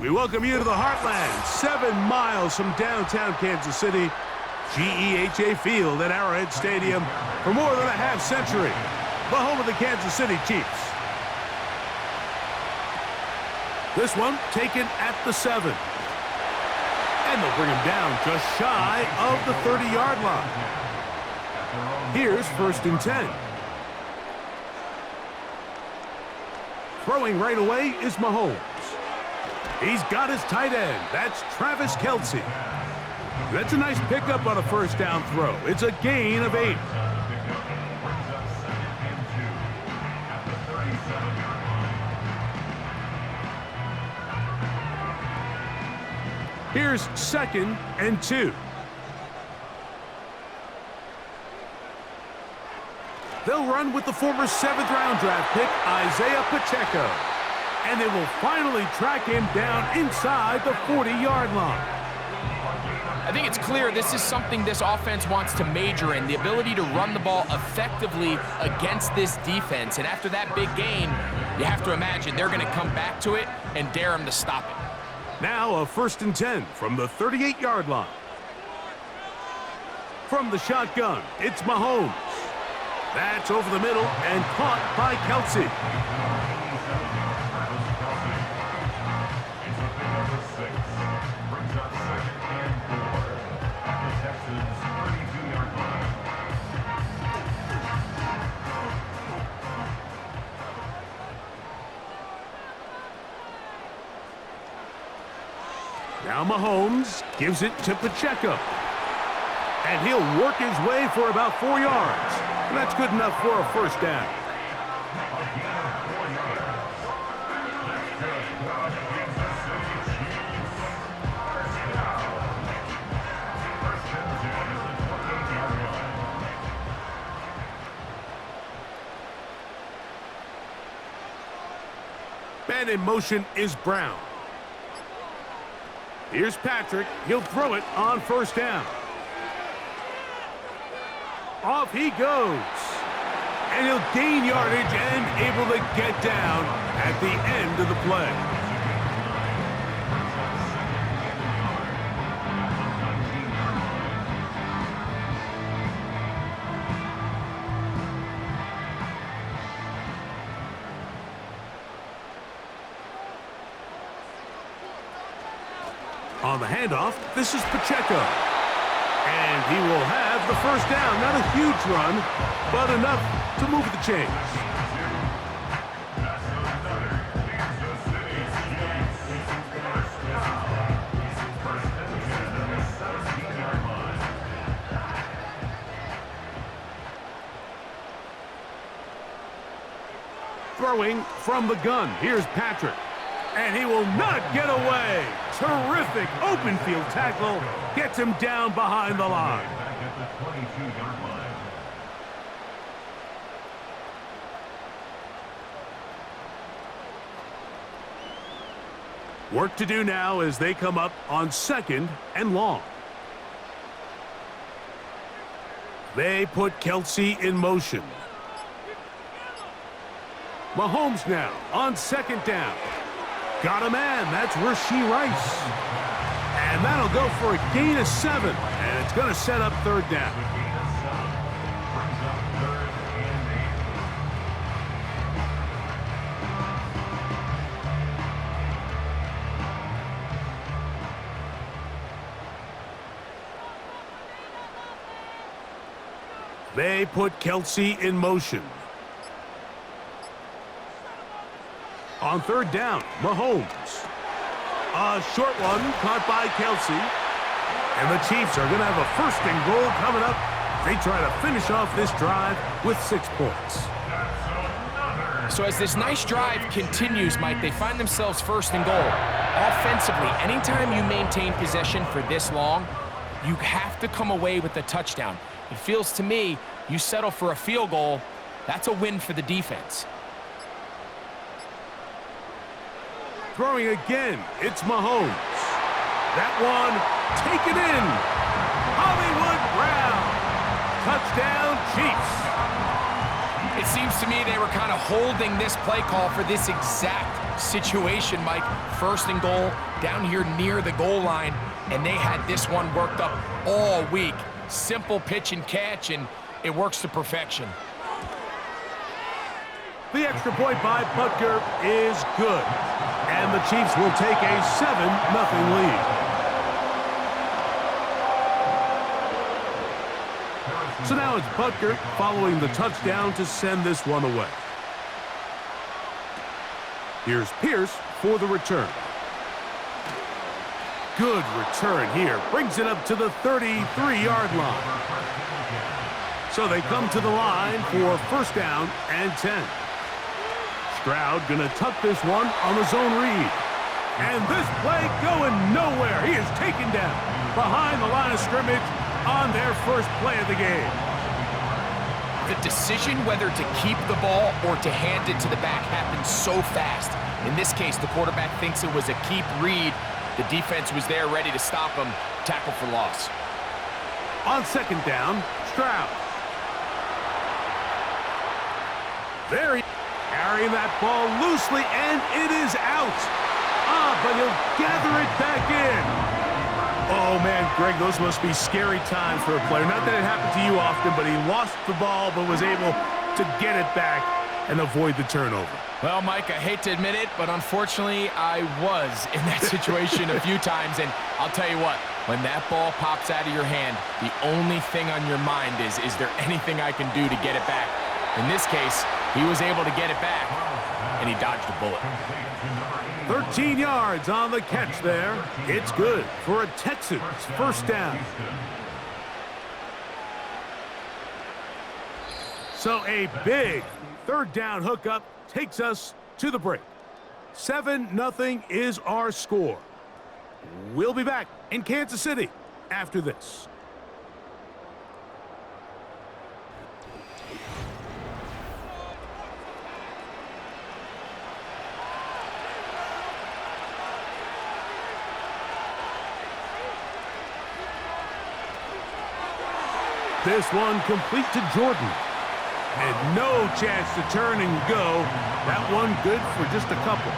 We welcome you to the Heartland, 7 miles from downtown Kansas City, GEHA Field at Arrowhead Stadium for more than a half-century, the home of the Kansas City Chiefs. This one taken at the 7. And they'll bring him down just shy of the 30-yard line. Here's 1st and 10. Throwing right away is Mahomes. He's got his tight end. That's Travis Kelce. That's a nice pickup on a 1st down throw. It's a gain of 8. Here's 2nd and 2. They'll run with the former 7th-round draft pick, Isaiah Pacheco. And they will finally track him down inside the 40-yard line. I think it's clear this is something this offense wants to major in, the ability to run the ball effectively against this defense. And after that big gain, you have to imagine they're going to come back to it and dare him to stop it. Now a 1st and 10 from the 38-yard line. From the shotgun, it's Mahomes. That's over the middle and caught by Kelce. Now Mahomes gives it to Pacheco. And he'll work his way for about 4 yards. And that's good enough for a 1st down. Man in motion is Brown. Here's Patrick. He'll throw it on 1st down. Off he goes. And he'll gain yardage and able to get down at the end of the play. On the handoff, this is Pacheco. And he will have the 1st down. Not a huge run, but enough to move the chains. Throwing from the gun, here's Patrick. And he will not get away. Terrific open field tackle. Gets him down behind the line. Work to do now as they come up on 2nd and long. They put Kelce in motion. Mahomes now on 2nd down. Got a man. That's Rashee Rice. And that'll go for a gain of 7. And it's going to set up 3rd down. They put Kelce in motion. On 3rd down, Mahomes. A short one caught by Kelce. And the Chiefs are going to have a 1st and goal coming up. They try to finish off this drive with 6 points. So as this nice drive continues, Mike, they find themselves 1st and goal. Offensively, anytime you maintain possession for this long, you have to come away with a touchdown. It feels to me, you settle for a field goal, that's a win for the defense. Throwing again, it's Mahomes. That one, taken in. Hollywood Brown. Touchdown, Chiefs. It seems to me they were kind of holding this play call for this exact situation, Mike. First and goal, down here near the goal line, and they had this one worked up all week. Simple pitch and catch, and it works to perfection. The extra point by Butker is good, and the Chiefs will take a 7-0 lead. So now it's Butker following the touchdown to send this one away. Here's Pierce for the return. Good return here. Brings it up to the 33-yard line. So they come to the line for first down and 10. Stroud going to tuck this one on the zone read. And this play going nowhere. He is taken down behind the line of scrimmage on their first play of the game. The decision whether to keep the ball or to hand it to the back happens so fast. In this case, the quarterback thinks it was a keep read. The defense was there ready to stop him. Tackle for loss. On second down, Stroud. There he carrying that ball loosely, and it is out. But he'll gather it back in. Oh, man, Greg, those must be scary times for a player. Not that it happened to you often, but he lost the ball but was able to get it back and avoid the turnover. Well, Mike, I hate to admit it, but unfortunately, I was in that situation a few times, and I'll tell you what, when that ball pops out of your hand, the only thing on your mind is there anything I can do to get it back? In this case, he was able to get it back, and he dodged a bullet. 13 yards on the catch there. It's good for a Texans first down. So a big third down hookup takes us to the break. 7-0 is our score. We'll be back in Kansas City after this. This one complete to Jordan. And no chance to turn and go. That one good for just a couple.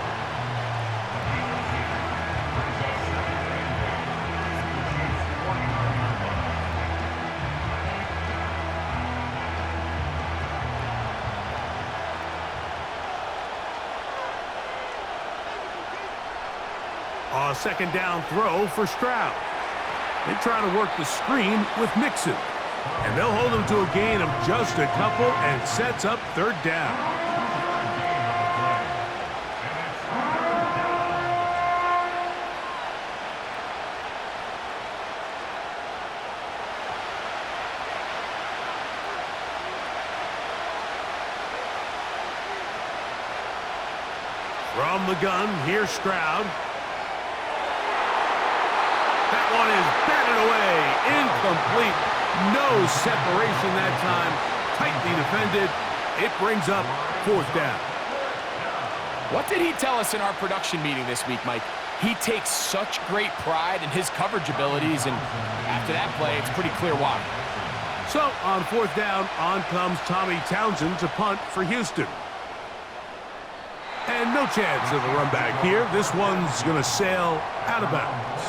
A second down throw for Stroud. They try to work the screen with Mixon. And they'll hold him to a gain of just a couple and sets up third down. From the gun, here's Stroud. That one is batted away, incomplete. No separation that time. Tightly defended. It brings up fourth down. What did he tell us in our production meeting this week, Mike? He takes such great pride in his coverage abilities, and after that play, it's pretty clear why. So, on fourth down, on comes Tommy Townsend to punt for Houston. And no chance of a run back here. This one's going to sail out of bounds.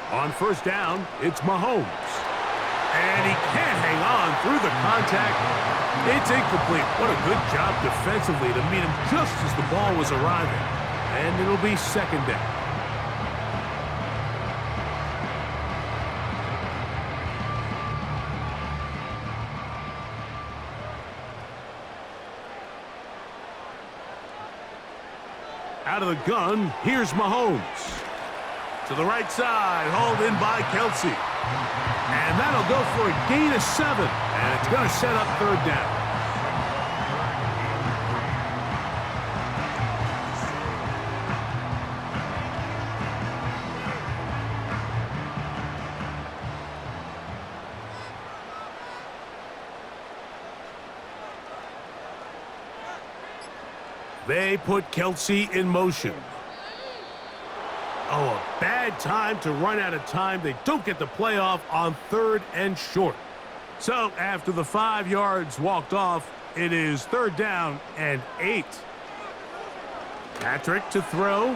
On first down, it's Mahomes. And he can't hang on through the contact. It's incomplete. What a good job defensively to meet him just as the ball was arriving. And it'll be second down. Out of the gun, here's Mahomes. To the right side, hauled in by Kelsey. And that'll go for a gain of 7. And it's going to set up third down. They put Kelsey in motion. Oh, a bad time to run out of time. They don't get the playoff on third and short. So after the 5 yards walked off, It is 3rd down and 8. Patrick to throw.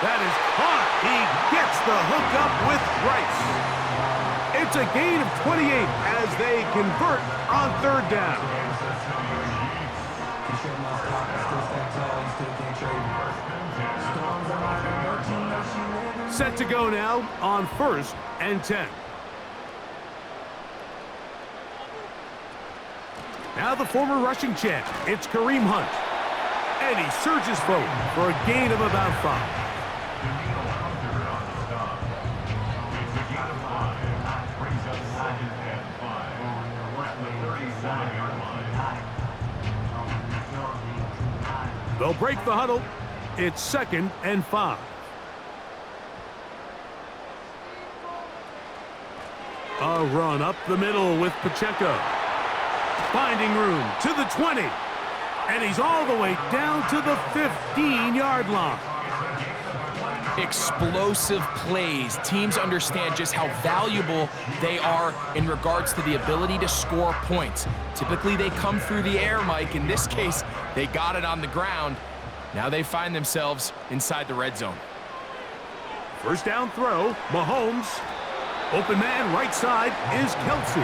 That is caught. He gets the hookup with Rice. It's a gain of 28 as they convert on 3rd down. Set to go now on 1st and 10. Now the former rushing champ, it's Kareem Hunt. And he surges forward for a gain of about 5. They'll break the huddle. It's 2nd and 5. A run up the middle with Pacheco. Finding room to the 20. And he's all the way down to the 15-yard line. Explosive plays. Teams understand just how valuable they are in regards to the ability to score points. Typically, they come through the air, Mike. In this case, they got it on the ground. Now they find themselves inside the red zone. 1st down throw, Mahomes. Open man right side is Kelsey.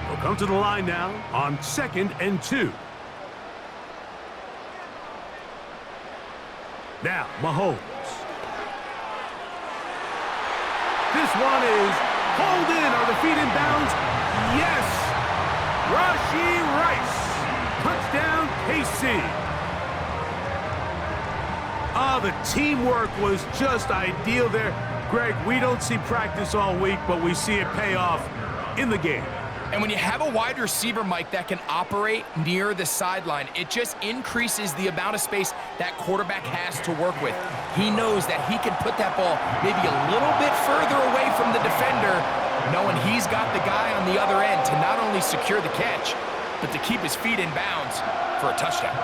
They'll come to the line now on 2nd and 2. Now, Mahomes. This one is hauled in. Are the feet in bounds? Yes! Rashee Rice. Touchdown, KC. The teamwork was just ideal there. Greg, we don't see practice all week, but we see it pay off in the game. And when you have a wide receiver, Mike, that can operate near the sideline, it just increases the amount of space that quarterback has to work with. He knows that he can put that ball maybe a little bit further away from the defender, knowing he's got the guy on the other end to not only secure the catch, but to keep his feet in bounds for a touchdown.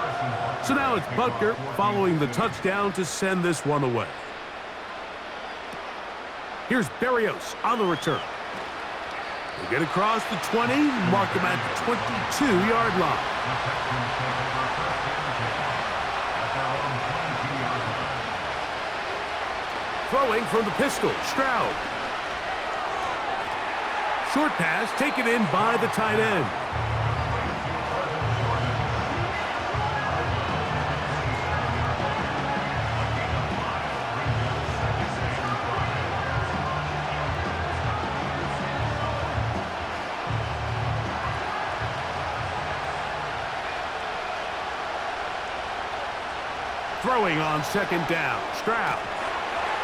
So now it's Butker following the touchdown to send this one away. Here's Berrios on the return. They get across the 20, mark him at the 22-yard line. Throwing from the pistol, Stroud. Short pass taken in by the tight end. Throwing on 2nd down, Stroud.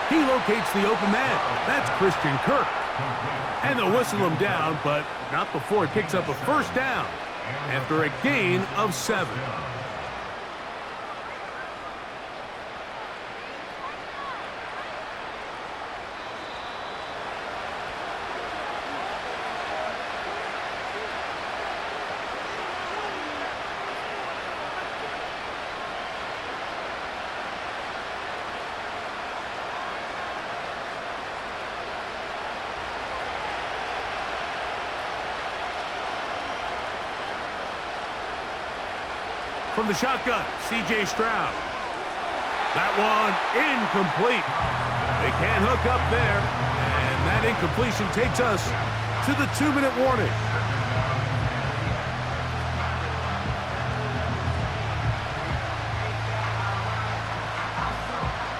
He locates the open man. That's Christian Kirk. And they'll whistle him down, but not before he picks up a 1st down after a gain of 7. From the shotgun, C.J. Stroud. That one incomplete. They can't hook up there. And that incompletion takes us to the 2-minute warning.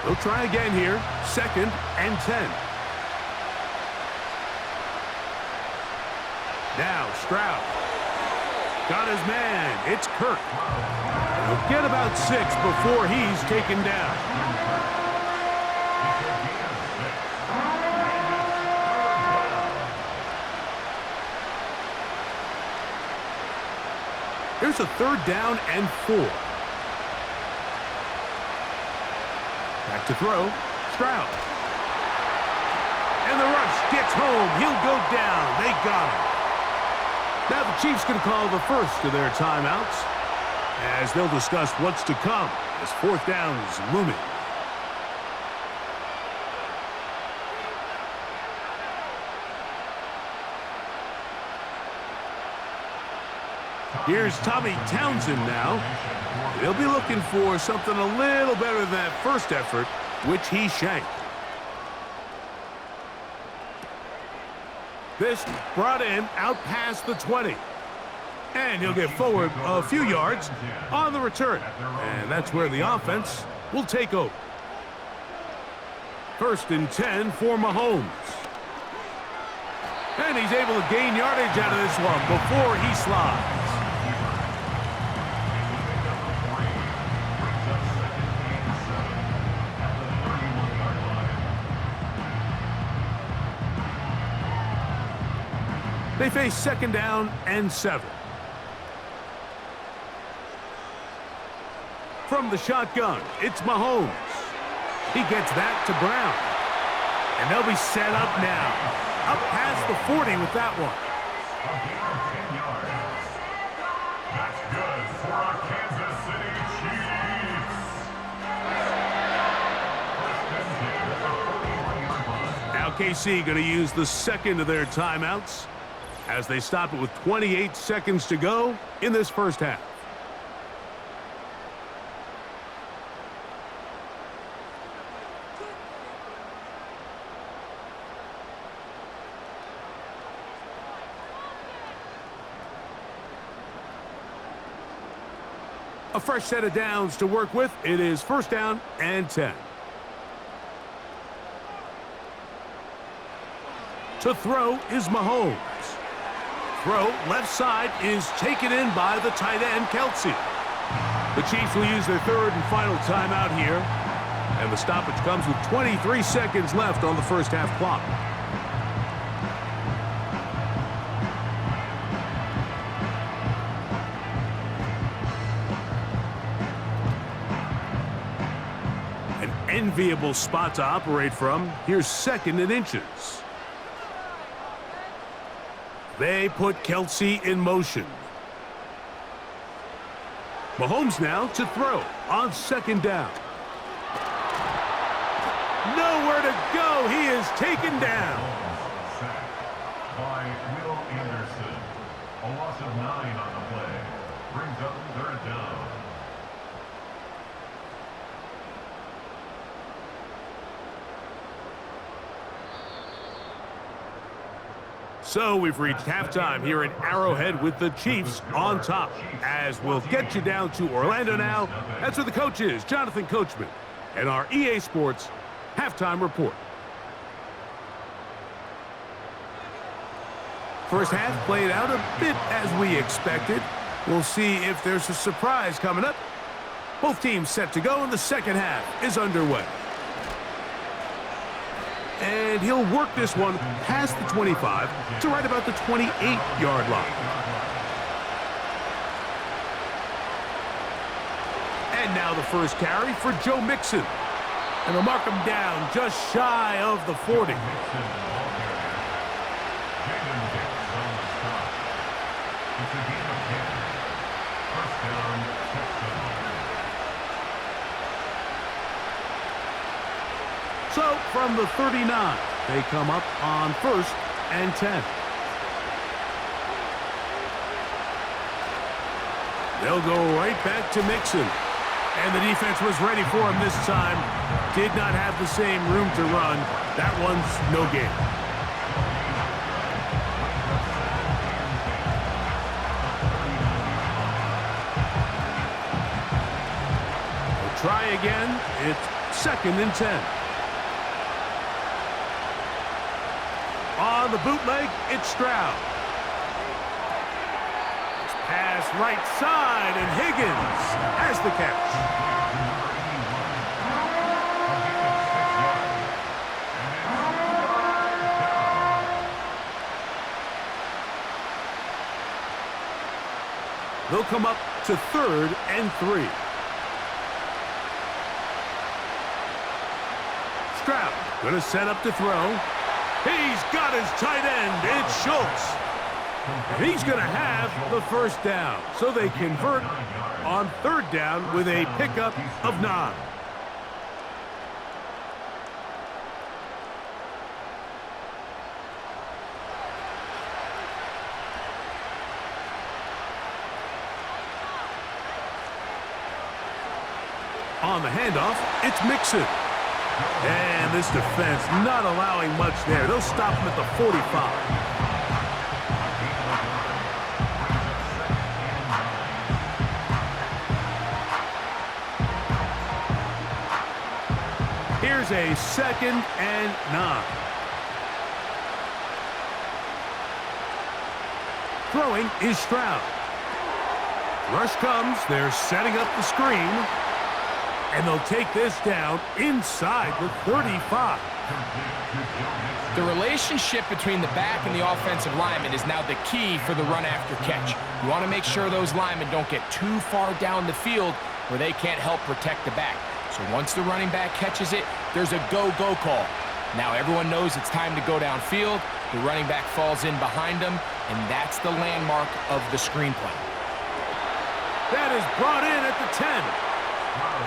They'll try again here. 2nd and 10. Now Stroud. Got his man. It's Kirk. He'll get about 6 before he's taken down. Here's a 3rd down and 4. Back to throw. Stroud. And the rush gets home. He'll go down. They got him. Now the Chiefs can call the first of their timeouts. as they'll discuss what's to come as fourth down is looming. Here's Tommy Townsend now. He'll be looking for something a little better than that first effort, which he shanked. This brought in out past the 20. And he'll get forward a few yards on the return. And that's where the offense will take over. 1st and 10 for Mahomes. And he's able to gain yardage out of this one before he slides. They face 2nd down and 7. From the shotgun, it's Mahomes. He gets that to Brown. And they'll be set up now. Up past the 40 with that one. That's good for our Kansas City Chiefs. Now KC going to use the second of their timeouts as they stop it with 28 seconds to go in this first half. A fresh set of downs to work with. It is 1st down and 10. To throw is Mahomes. Throw left side is taken in by the tight end, Kelsey. The Chiefs will use their 3rd and final timeout here. And the stoppage comes with 23 seconds left on the first half clock. An enviable spot to operate from. Here's 2nd and inches. They put Kelsey in motion. Mahomes now to throw on 2nd down. Nowhere to go. He is taken down. Sacked by Will Anderson. A loss of 9 on the play. Brings up 3rd down. So we've reached halftime here at Arrowhead with the Chiefs on top. As we'll get you down to Orlando now. That's where the coach is, Jonathan Coachman, and our EA Sports halftime report. First half played out a bit as we expected. We'll see if there's a surprise coming up. Both teams set to go, and the second half is underway. And he'll work this one past the 25 to right about the 28-yard line. And now the first carry for Joe Mixon. And they'll mark him down just shy of the 40. So from the 39, they come up on 1st and 10. They'll go right back to Mixon. And the defense was ready for him this time. Did not have the same room to run. That one's no gain. They'll try again. It's 2nd and 10. On the bootleg, it's Stroud. Pass right side, and Higgins has the catch. They'll come up to 3rd and 3. Stroud going to set up to throw. He's got his tight end. It's Schultz. And he's going to have the first down. So they convert on third down with a pickup of 9. On the handoff, it's Mixon. And this defense not allowing much there. They'll stop him at the 45. Here's a 2nd and 9. Throwing is Stroud. Rush comes. They're setting up the screen. And they'll take this down inside the 35. The relationship between the back and the offensive lineman is now the key for the run after catch. You want to make sure those linemen don't get too far down the field where they can't help protect the back. So once the running back catches it, there's a go-go call. Now everyone knows it's time to go downfield. The running back falls in behind them, and that's the landmark of the screen play. That is brought in at the 10.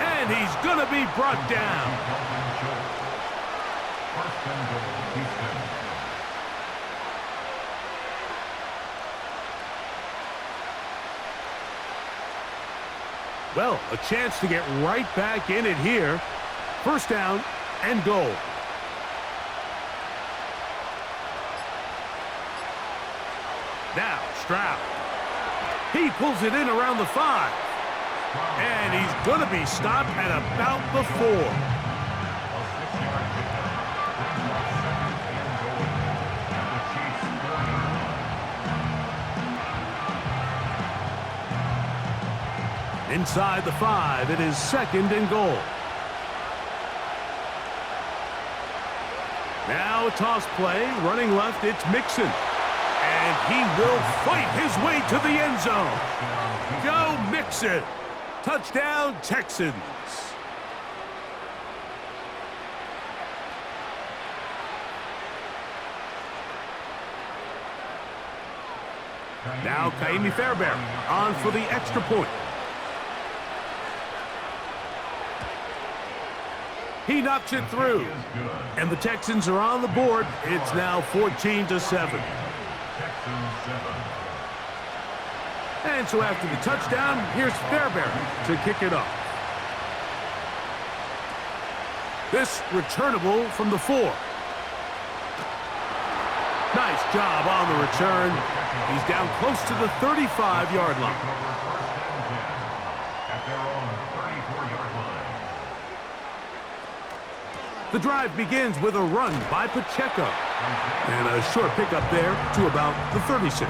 And he's going to be brought down. Well, a chance to get right back in it here. First down and goal. Now, Stroud. He pulls it in around the 5. And he's going to be stopped at about the 4. Inside the 5, it is 2nd and goal. Now a toss play, running left, it's Mixon. And he will fight his way to the end zone. Go Mixon. Touchdown, Texans. Now Kaimi Fairbairn on for the extra point. He knocks it through. And the Texans are on the board. It's now 14-7. And so after the touchdown, here's Fairbairn to kick it off. This returnable from the 4. Nice job on the return. He's down close to the 35-yard line. The drive begins with a run by Pacheco. And a short pickup there to about the 36.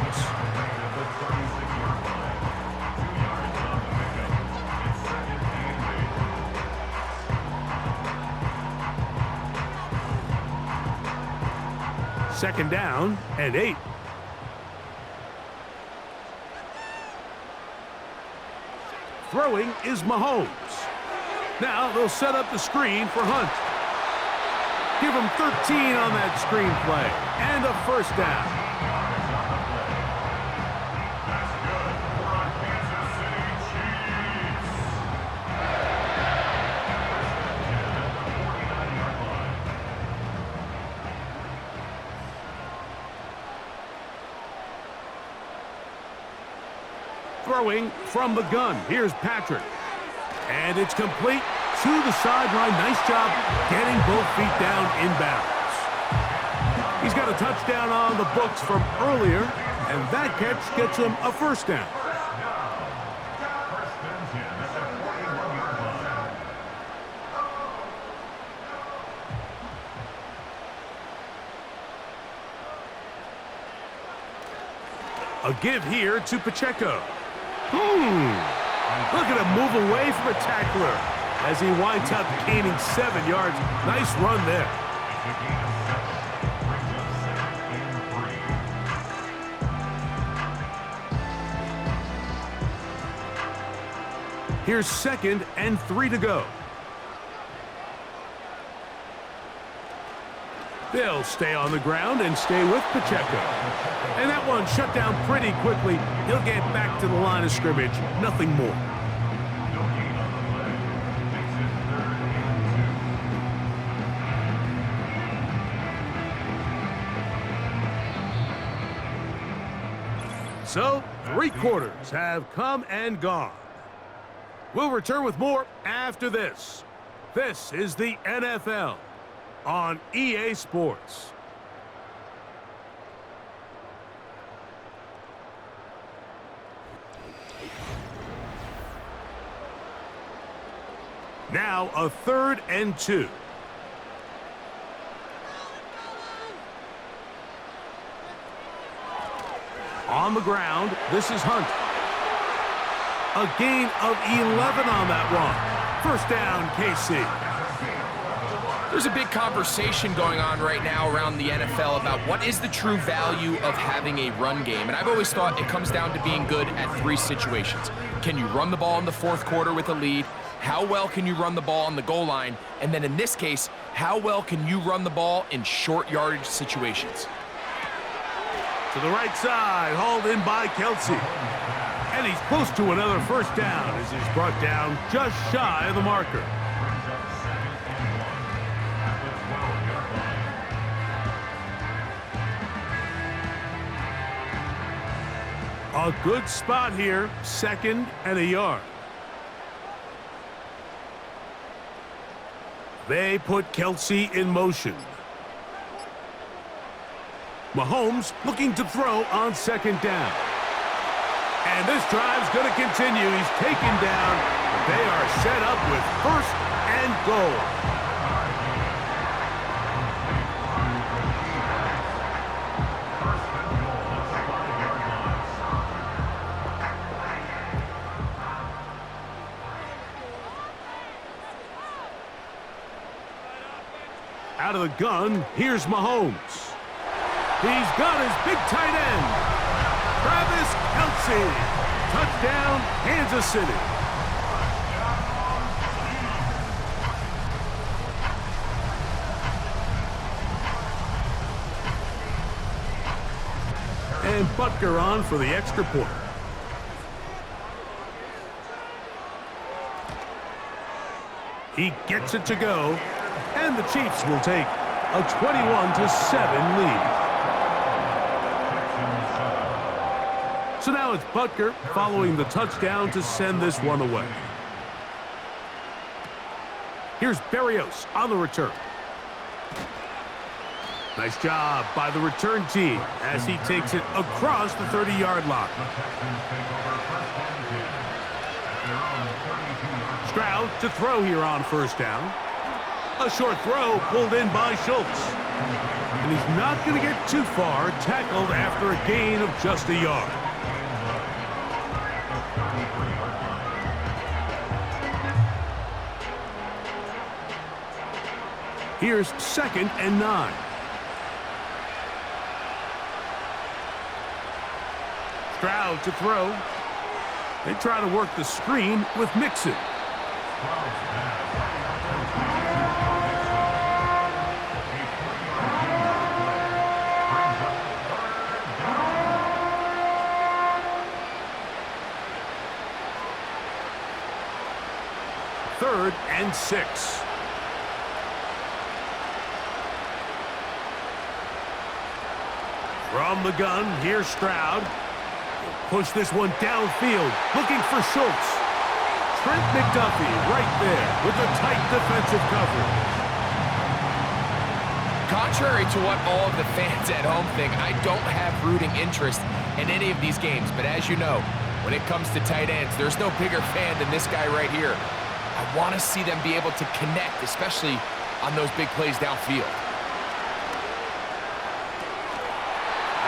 Second down and 8. Throwing is Mahomes. Now they'll set up the screen for Hunt. Give him 13 on that screen play and a first down. Throwing from the gun. Here's Patrick. And it's complete to the sideline. Nice job getting both feet down inbounds. He's got a touchdown on the books from earlier, and that catch gets him a first down. A give here to Pacheco. Look at him move away from a tackler as he winds up gaining 7 yards. Nice run there. Here's 2nd and 3 to go. They'll stay on the ground and stay with Pacheco. And that one shut down pretty quickly. He'll get back to the line of scrimmage. Nothing more. No gain on the play. Makes it 3rd and 2. So, 3 quarters have come and gone. We'll return with more after this. This is the NFL on EA Sports. Now a 3rd and 2. On the ground, this is Hunt. A gain of 11 on that one. First down, KC. There's a big conversation going on right now around the NFL about what is the true value of having a run game. And I've always thought it comes down to being good at 3 situations. Can you run the ball in the 4th quarter with a lead? How well can you run the ball on the goal line? And then in this case, how well can you run the ball in short yardage situations? To the right side, hauled in by Kelsey. And he's close to another first down as he's brought down just shy of the marker. Brings up 2nd and 1 at the 12-yard line. A good spot here, 2nd and a yard. They put Kelsey in motion. Mahomes looking to throw on 2nd down. And this drive's going to continue. He's taken down. They are set up with 1st and goal. Out of the gun, here's Mahomes. He's got his big tight end, Travis Kelce. Touchdown, Kansas City. And Butker on for the extra point. He gets it to go, and the Chiefs will take a 21-7 lead. So now it's Butker following the touchdown to send this one away. Here's Berrios on the return. Nice job by the return team as he takes it across the 30-yard line. Stroud to throw here on first down. A short throw pulled in by Schultz. And he's not going to get too far, tackled after a gain of just a yard. Here's 2nd and 9. Stroud to throw. They try to work the screen with Mixon. Third and 6. From the gun, here's Stroud. He'll push this one downfield, looking for Schultz. Trent McDuffie right there with a tight defensive coverage. Contrary to what all of the fans at home think, I don't have rooting interest in any of these games. But as you know, when it comes to tight ends, there's no bigger fan than this guy right here. I want to see them be able to connect, especially on those big plays downfield.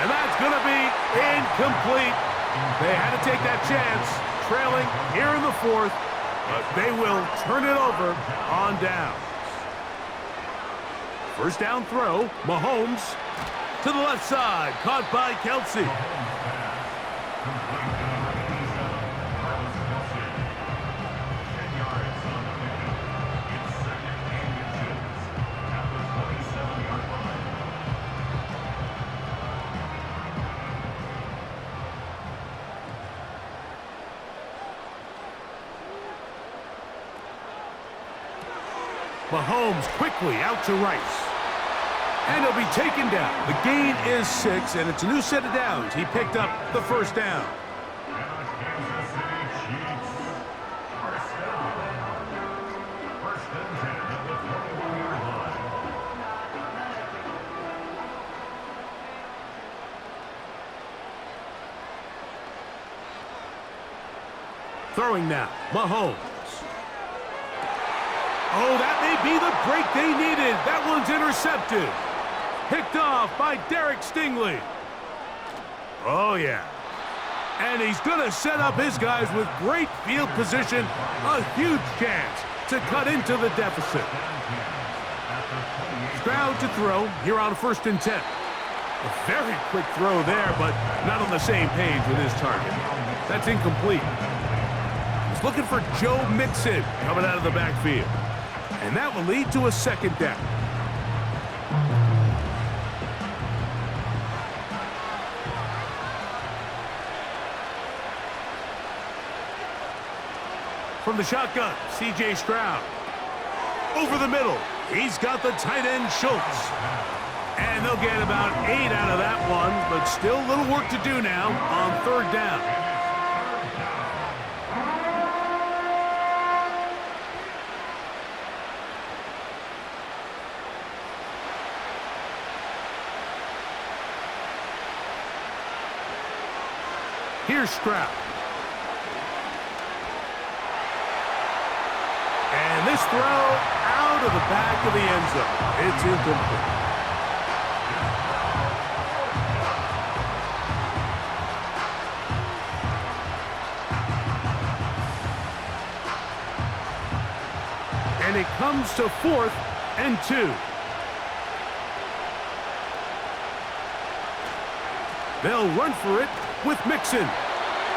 And that's going to be incomplete. They had to take that chance, trailing here in the 4th, but they will turn it over on downs. First down throw, Mahomes to the left side, caught by Kelsey. Mahomes quickly out to Rice. And he'll be taken down. The gain is 6, and it's a new set of downs. He picked up the first down. Throwing now, Mahomes. Oh, that may be the break they needed. That one's intercepted. Picked off by Derek Stingley. Oh, yeah. And he's going to set up his guys with great field position. A huge chance to cut into the deficit. Stroud to throw here on 1st and 10. A very quick throw there, but not on the same page with his target. That's incomplete. He's looking for Joe Mixon coming out of the backfield. And that will lead to a 2nd down. From the shotgun, C.J. Stroud. Over the middle, he's got the tight end Schultz. And they'll get about 8 out of that one, but still a little work to do now on 3rd down. Here's Stroud. And this throw out of the back of the end zone. It's incomplete. And it comes to 4th and 2. They'll run for it with Mixon.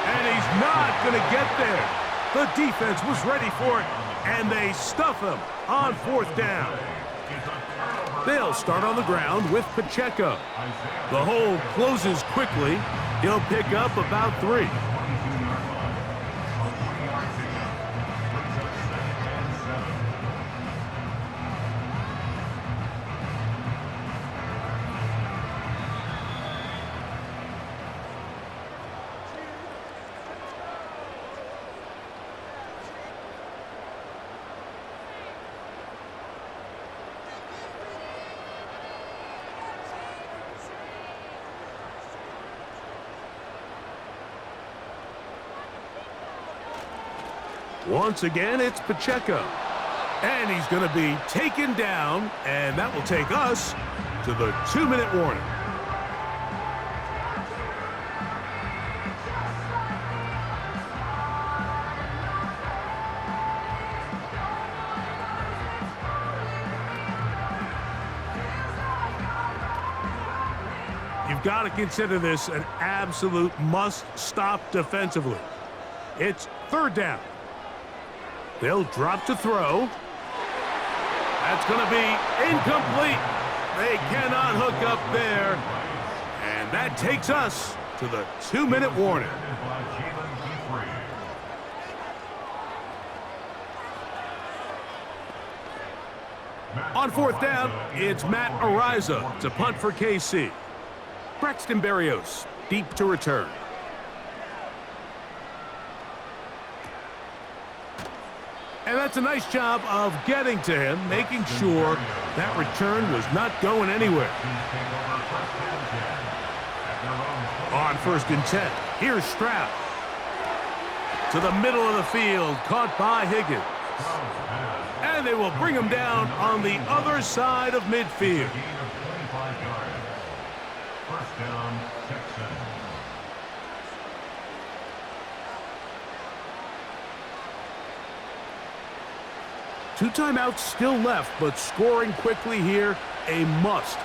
And he's not going to get there. The defense was ready for it, and they stuff him on 4th down. They'll start on the ground with Pacheco. The hole closes quickly. He'll pick up about 3. Once again, it's Pacheco. And he's going to be taken down, and that will take us to the 2-minute warning. You've got to consider this an absolute must-stop defensively. It's 3rd down. They'll drop to throw. That's going to be incomplete. They cannot hook up there. And that takes us to the 2-minute warning. On 4th down, it's Matt Ariza to punt for KC. Braxton Berrios deep to return. And that's a nice job of getting to him, making sure that return was not going anywhere. On 1st and 10, here's Stroud. To the middle of the field, caught by Higgins. And they will bring him down on the other side of midfield. 1st down, Texans. 2 timeouts still left, but scoring quickly here, a must.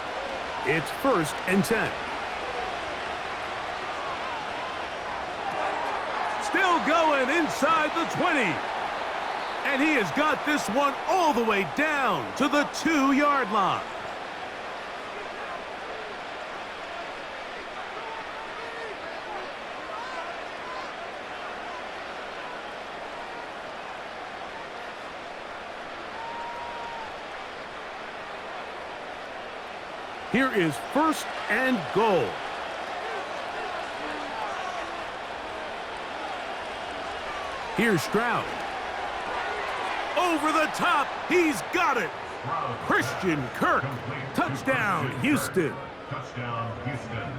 It's 1st and 10. Still going inside the 20. And he has got this one all the way down to the 2-yard line. Here is 1st and goal. Here's Stroud. Over the top. He's got it. Christian Kirk. Touchdown, Houston. Touchdown, Houston.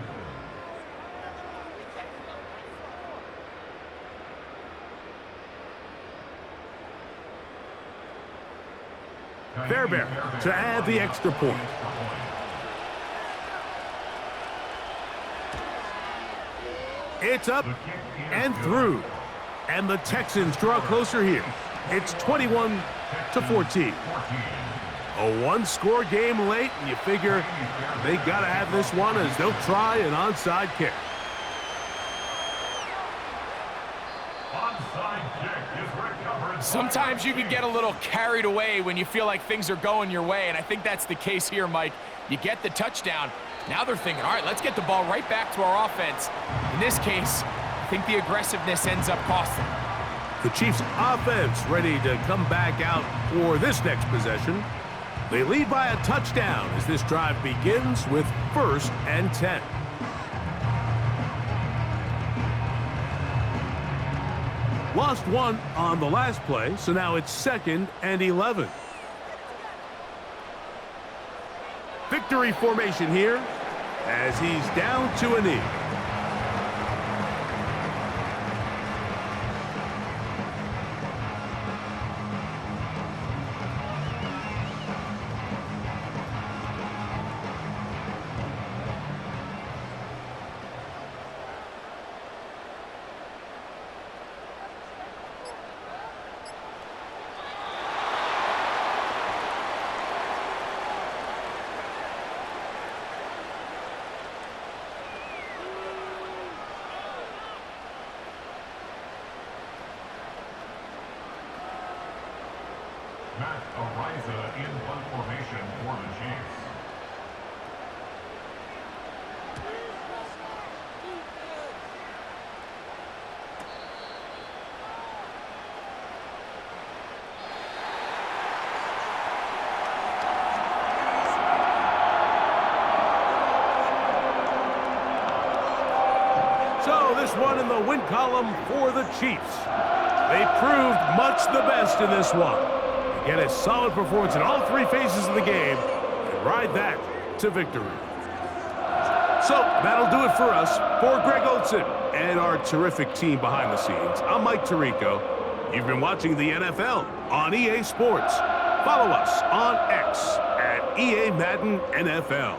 Fairbairn to add the extra point. It's up and through. And the Texans draw closer here. It's 21-14. A one-score game late, and you figure they got to have this one as they'll try an onside kick. Sometimes you can get a little carried away when you feel like things are going your way, and I think that's the case here, Mike. You get the touchdown. Now they're thinking, all right, let's get the ball right back to our offense. In this case, I think the aggressiveness ends up costing them. The Chiefs' offense ready to come back out for this next possession. They lead by a touchdown as this drive begins with 1st and 10. Lost one on the last play, so now it's 2nd and 11. Victory formation here as he's down to a knee. Matt Ariza in punt formation for the Chiefs. So this one in the win column for the Chiefs. They proved much the best in this one. Get a solid performance in all 3 phases of the game and ride that to victory. So that'll do it for us. For Greg Olson and our terrific team behind the scenes, I'm Mike Tirico. You've been watching the NFL on EA Sports. Follow us on X at EA Madden NFL.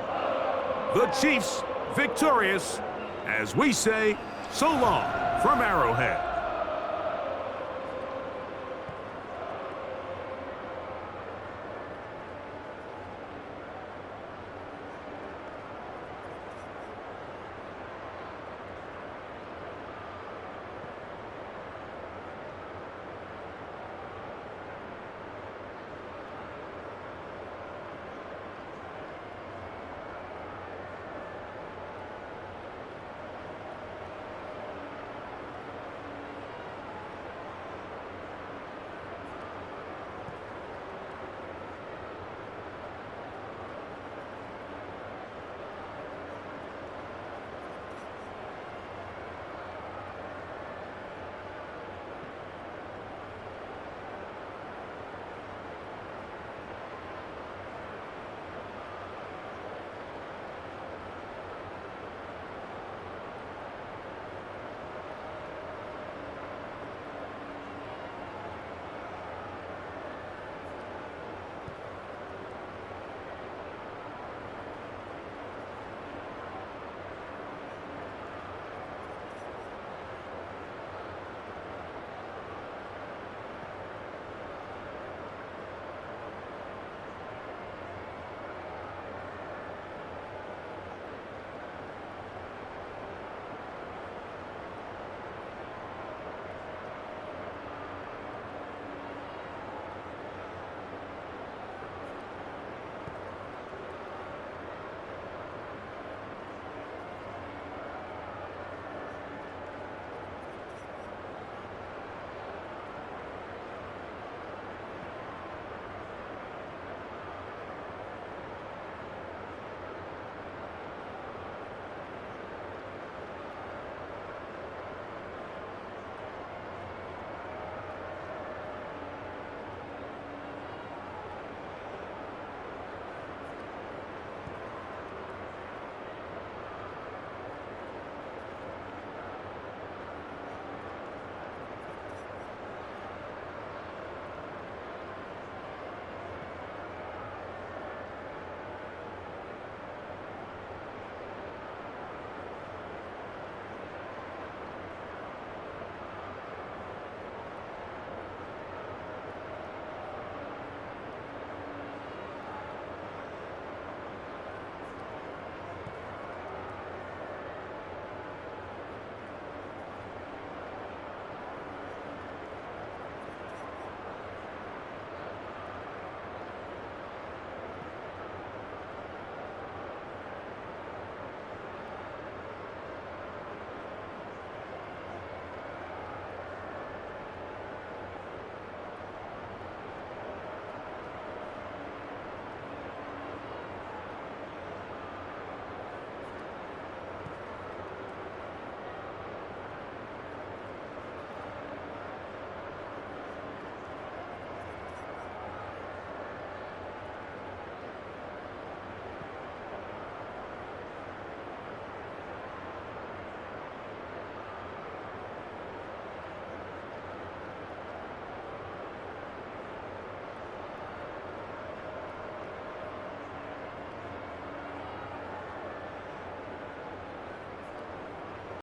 The Chiefs victorious as we say so long from Arrowhead.